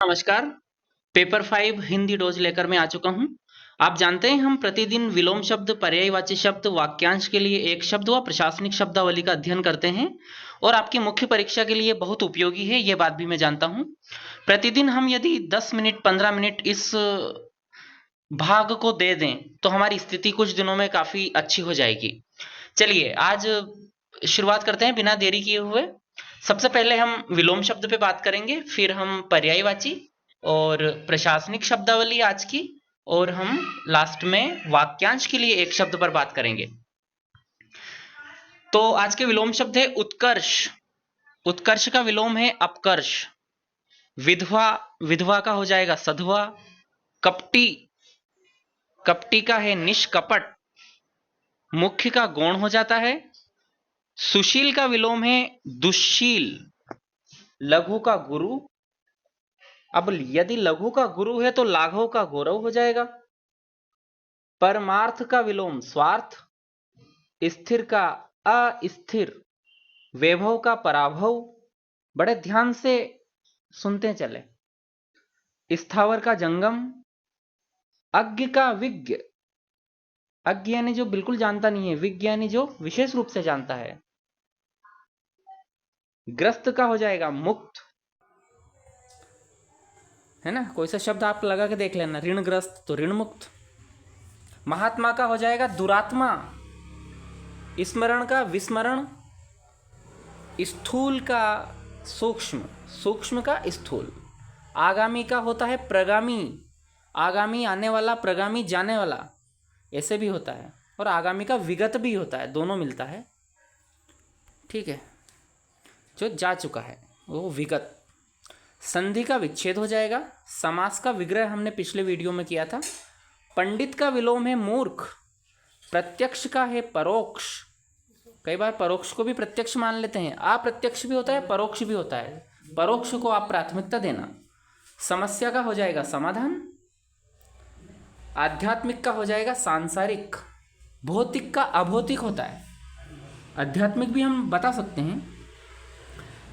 नमस्कार। Paper 5 Hindi dose लेकर मैं आ चुका हूं। आप जानते हैं हम प्रतिदिन विलोम शब्द, पर्यायवाची शब्द, वाक्यांश के लिए एक शब्द व प्रशासनिक शब्दावली का अध्ययन करते हैं और आपकी मुख्य परीक्षा के लिए बहुत उपयोगी है, ये बात भी मैं जानता हूं। प्रतिदिन हम यदि 10 मिनट 15 मिनट इस भाग को दे दें तो हमारी स्थिति कुछ दिनों में काफी अच्छी हो जाएगी। चलिए आज शुरुआत करते हैं बिना देरी किए हुए। सबसे पहले हम विलोम शब्द पे बात करेंगे, फिर हम पर्यायवाची और प्रशासनिक शब्दावली आज की, और हम लास्ट में वाक्यांश के लिए एक शब्द पर बात करेंगे। तो आज के विलोम शब्द है उत्कर्ष। उत्कर्ष का विलोम है अपकर्ष। विधवा, विधवा का हो जाएगा सधवा। कपटी, कपटी का है निष्कपट। मुख्य का गौण हो जाता है। सुशील का विलोम है दुश्शील। लघु का गुरु, अब यदि लघु का गुरु है तो लाघव का गौरव हो जाएगा। परमार्थ का विलोम स्वार्थ। स्थिर का अस्थिर। वैभव का पराभव। बड़े ध्यान से सुनते चले। स्थावर का जंगम। अज्ञ का विज्ञ। अज्ञ यानी जो बिल्कुल जानता नहीं है, विज्ञ यानी जो विशेष रूप से जानता है। ग्रस्त का हो जाएगा मुक्त, है ना। कोई सा शब्द आप लगा के देख लेना, ऋणग्रस्त तो ऋण मुक्त। महात्मा का हो जाएगा दुरात्मा। स्मरण का विस्मरण। स्थूल का सूक्ष्म, सूक्ष्म का स्थूल। आगामी का होता है प्रगामी। आगामी आने वाला, प्रगामी जाने वाला, ऐसे भी होता है। और आगामी का विगत भी होता है, दोनों मिलता है, ठीक है। जो जा चुका है वो विगत। संधि का विच्छेद हो जाएगा। समास का विग्रह हमने पिछले वीडियो में किया था। पंडित का विलोम है मूर्ख। प्रत्यक्ष का है परोक्ष। कई बार परोक्ष को भी प्रत्यक्ष मान लेते हैं। अप्रत्यक्ष भी होता है, परोक्ष भी होता है। परोक्ष को आप प्राथमिकता देना। समस्या का हो जाएगा समाधान। आध्यात्मिक का हो जाएगा सांसारिक। भौतिक का अभौतिक होता है। आध्यात्मिक भी हम बता सकते हैं,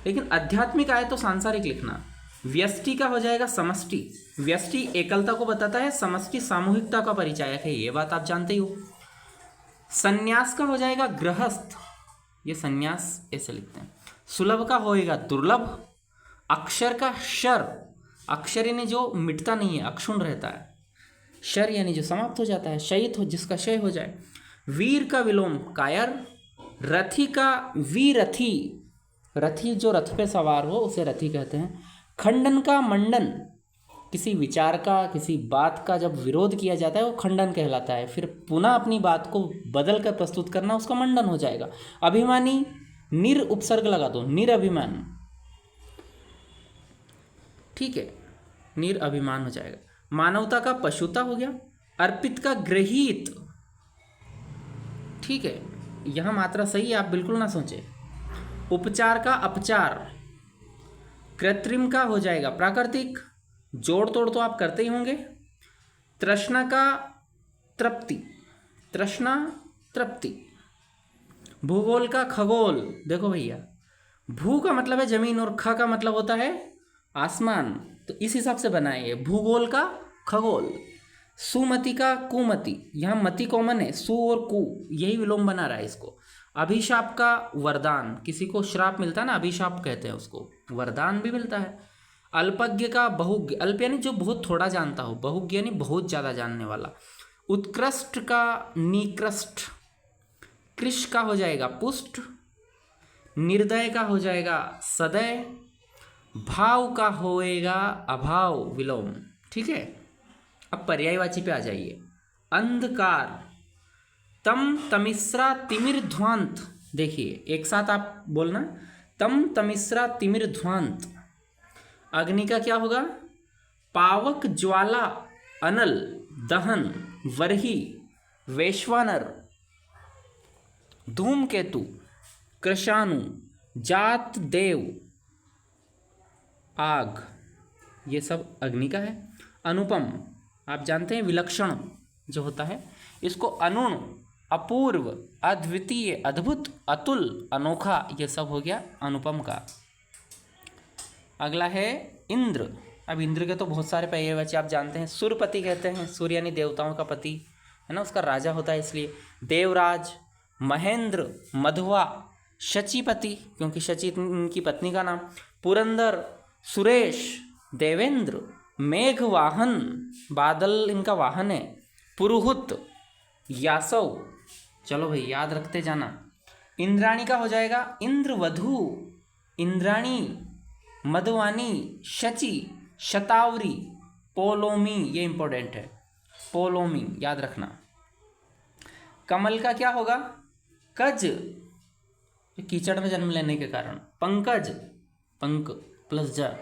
लेकिन आध्यात्मिक आए तो सांसारिक लिखना। व्यष्टि का हो जाएगा समष्टि। व्यष्टि एकलता को बताता है, समष्टि सामूहिकता का परिचायक है, ये बात आप जानते ही हो। संन्यास का हो जाएगा गृहस्थ, ये संन्यास ऐसे लिखते हैं। सुलभ का होएगा दुर्लभ। अक्षर का शर। अक्षर यानी जो मिटता नहीं है, अक्षुण रहता है। शर यानी जो समाप्त हो जाता है, शयित हो, जिसका क्षय हो जाए। वीर का विलोम कायर। रथी का वीरथी। रथी जो रथ पे सवार हो उसे रथी कहते हैं। खंडन का मंडन। किसी विचार का, किसी बात का जब विरोध किया जाता है वो खंडन कहलाता है। फिर पुनः अपनी बात को बदल कर प्रस्तुत करना, उसका मंडन हो जाएगा। अभिमानी, निर उपसर्ग लगा दो, निरअभिमान, ठीक है, निर अभिमान हो जाएगा। मानवता का पशुता हो गया। अर्पित का ग्रहीत, ठीक है, यहां मात्रा सही है, आप बिल्कुल ना सोचें। उपचार का अपचार। कृत्रिम का हो जाएगा प्राकृतिक। जोड़ तोड़ तो आप करते ही होंगे। तृष्णा का तृप्ति। तृष्णा तृप्ति। भूगोल का खगोल। देखो भैया, भू का मतलब है जमीन और ख का मतलब होता है आसमान, तो इस हिसाब से बनाए। भूगोल का खगोल। सुमति का कुमति, यहाँ मति कॉमन है, सु और कु यही विलोम बना रहा है इसको। अभिशाप का वरदान, किसी को श्राप मिलता है ना, अभिशाप कहते हैं उसको, वरदान भी मिलता है। अल्पज्ञ का बहुज्ञ। अल्प यानी जो बहुत थोड़ा जानता हो, बहुज्ञ यानी बहुत ज़्यादा जानने वाला। उत्कृष्ट का निकृष्ट। कृष का हो जाएगा पुष्ट। निर्दय का हो जाएगा सदय। भाव का होएगा अभाव विलोम, ठीक है। अब पर्यायवाची पे आ जाइए। अंधकार। तम तमिश्रा तिमिर ध्वांत। देखिए एक साथ आप बोलना, तम तमिश्रा तिमिर ध्वांत। अग्नि का क्या होगा? पावक, ज्वाला, अनल, दहन, वर्ही, वैश्वानर। धूमकेतु, कृशाणु, जात देव, आग, ये सब अग्नि का है। अनुपम, आप जानते हैं विलक्षण जो होता है, इसको अनुण, अपूर्व, अद्वितीय, अद्भुत, अतुल, अनोखा, ये सब हो गया अनुपम का। अगला है इंद्र। अब इंद्र के तो बहुत सारे पर्यायवाची आप जानते हैं। सूर्यपति कहते हैं, सूर्य यानी देवताओं का पति है ना, उसका राजा होता है इसलिए। देवराज, महेंद्र, मधुआ, शचीपति क्योंकि शची इनकी पत्नी का नाम, पुरंदर, सुरेश, देवेंद्र, मेघवाहन बादल इनका वाहन है, पुरुहुत, यासव। चलो भाई याद रखते जाना। इंद्राणी का हो जाएगा इंद्रवधु, इंद्राणी, मधुवानी, शची, शतावरी, पोलोमी, ये इंपॉर्टेंट है, पोलोमी याद रखना। कमल का क्या होगा? कज, कीचड़ में जन्म लेने के कारण। पंकज, पंक प्लस ज।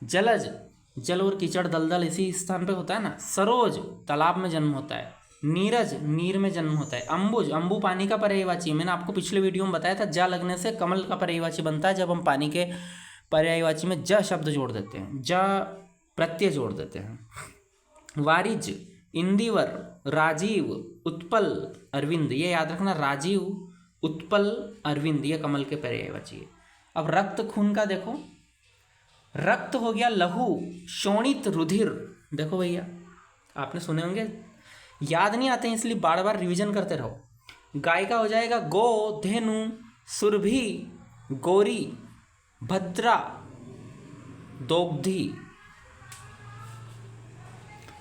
जलज, जल और कीचड़ दलदल इसी स्थान पे होता है ना। सरोज, तालाब में जन्म होता है। नीरज, नीर में जन्म होता है। अंबुज, अंबु पानी का पर्यायवाची, मैंने आपको पिछले वीडियो में बताया था, जा लगने से कमल का पर्यायवाची बनता है जब हम पानी के पर्यायवाची में ज शब्द जोड़ देते हैं, ज प्रत्यय जोड़ देते हैं। वारिज, इंदिवर, राजीव, उत्पल, अरविंद, ये याद रखना, राजीव, उत्पल, अरविंद, ये कमल के पर्यायवाची है। अब रक्त खून का देखो, रक्त हो गया लहू, शोणित, रुधिर। देखो भैया आपने सुने होंगे, याद नहीं आते हैं इसलिए बार बार रिवीजन करते रहो। गाय का हो जाएगा गो, धेनु, सुरभि, गौरी, भद्रा, दोग्धी।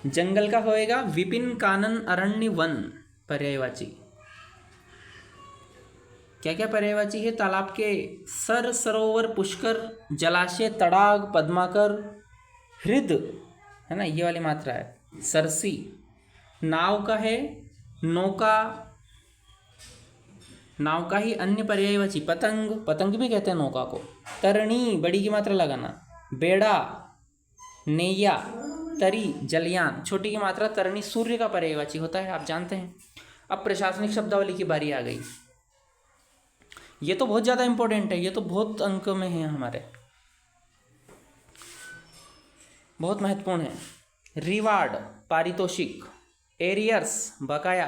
जंगल का होएगा विपिन, कानन, अरण्य, वन पर्यायवाची। क्या क्या पर्यायवाची है? तालाब के सर, सरोवर, पुष्कर, जलाशय, तड़ाग, पद्माकर, हृद है ना, ये वाली मात्रा है। सरसी। नाव का है नौका, नाव का ही अन्य पर्यायवाची पतंग, पतंग भी कहते हैं नौका को। तरणी, बड़ी की मात्रा लगाना। बेड़ा, नैया, तरी, जलयान, छोटी की मात्रा तरणी सूर्य का पर्यायवाची होता है, आप जानते हैं। अब प्रशासनिक शब्दावली की बारी आ गई। ये तो बहुत ज़्यादा इंपॉर्टेंट है, ये तो बहुत अंक में है हमारे, बहुत महत्वपूर्ण है। रिवार्ड, पारितोषिक। एरियर्स, बकाया।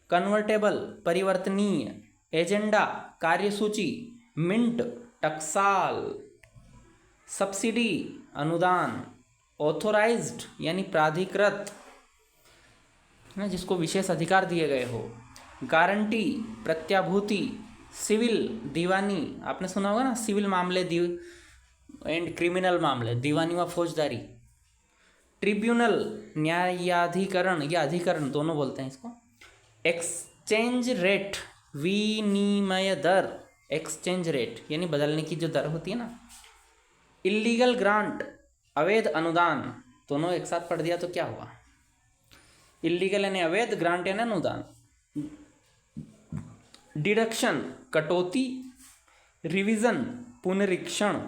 कन्वर्टेबल, परिवर्तनीय। एजेंडा, कार्यसूची। मिंट, टकसाल। सब्सिडी, अनुदान। ऑथोराइज्ड यानी प्राधिकृत ना, जिसको विशेष अधिकार दिए गए हो। गारंटी, प्रत्याभूति। सिविल, दीवानी, आपने सुना होगा ना, सिविल मामले एंड क्रिमिनल मामले, दीवानी व फौजदारी। ट्रिब्यूनल, न्यायाधिकरण या अधिकरण दोनों बोलते हैं इसको। एक्सचेंज रेट, विनिमय दर, एक्सचेंज रेट यानी बदलने की जो दर होती है ना। इलीगल ग्रांट, अवैध अनुदान, दोनों एक साथ पढ़ दिया तो क्या हुआ? इलीगल यानी अवैध, ग्रांट यानी अनुदान। डिडक्शन, कटौती। रिवीजन, पुनरीक्षण।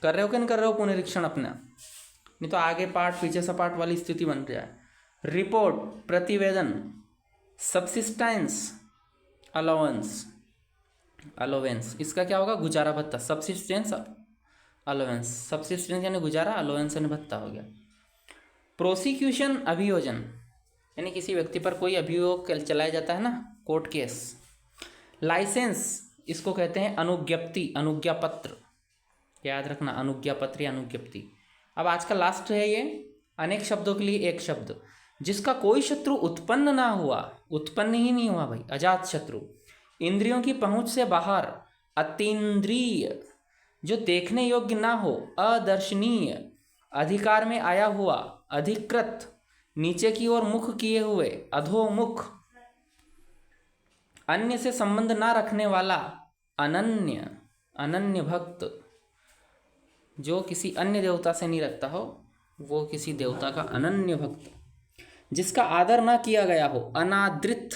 कर रहे हो कि नहीं कर रहे हो पुनरीक्षण अपना? नहीं तो आगे पार्ट पीछे से पार्ट वाली स्थिति बन जाए। रिपोर्ट, प्रतिवेदन। सब्सिस्टेंस, अलाउंस, अलाउंस, इसका क्या होगा? गुजारा भत्ता। सब्सिस्टेंस, अलाउंस, सब्सिस्टेंस यानी गुजारा, अलाउंस यानी भत्ता हो गया। प्रोसिक्यूशन, अभियोजन यानी किसी व्यक्ति पर कोई अभियोग चलाया जाता है ना, कोर्ट केस। लाइसेंस, इसको कहते हैं अनुज्ञप्ति, अनुज्ञापत्र, याद रखना, अनुज्ञापत्र या अनुज्ञप्ति। अब आज का लास्ट है ये, अनेक शब्दों के लिए एक शब्द, जिसका कोई शत्रु उत्पन्न ना हुआ, उत्पन्न ही नहीं हुआ भाई, अजात शत्रु। इंद्रियों की पहुंच से बाहर, अतीन्द्रिय, जो देखने योग्य ना हो, अदर्शनीय, अधिकार में आया हुआ, अधिकृत, नीचे की ओर मुख किए हुए, अधोमुख, अन्य से संबंध ना रखने वाला, अनन्य, अनन्य भक्त, जो किसी अन्य देवता से नहीं रखता हो, वो किसी देवता का अनन्य भक्त। जिसका आदर ना किया गया हो, अनादृत,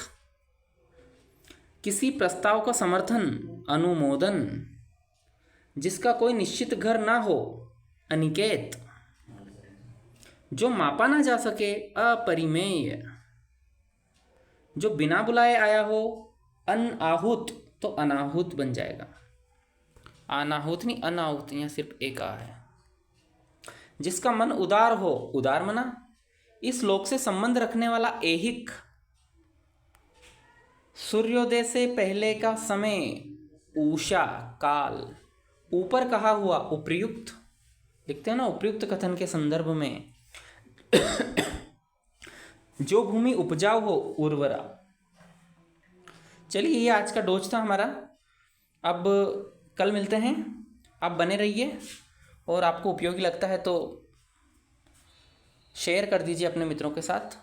किसी प्रस्ताव का समर्थन, अनुमोदन, जिसका कोई निश्चित घर ना हो, अनिकेत, जो मापा ना जा सके, अपरिमेय, जो बिना बुलाए आया हो, अनाहुत, तो अनाहुत बन जाएगा, अनाहुत नहीं अनाहुत, यहाँ सिर्फ एक आ है। जिसका मन उदार हो, उदार मना, इस लोक से संबंध रखने वाला ऐहिक, सूर्योदय से पहले का समय, उषा, काल, ऊपर कहा हुआ, उपयुक्त, लिखते हैं ना, उपयुक्त कथन के संदर्भ में जो भूमि उपजाऊ हो उर्वरा। चलिए, ये आज का डोज था हमारा। अब कल मिलते हैं। आप बने रहिए, और आपको उपयोगी लगता है तो शेयर कर दीजिए अपने मित्रों के साथ।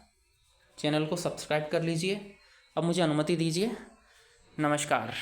चैनल को सब्सक्राइब कर लीजिए। अब मुझे अनुमति दीजिए। नमस्कार।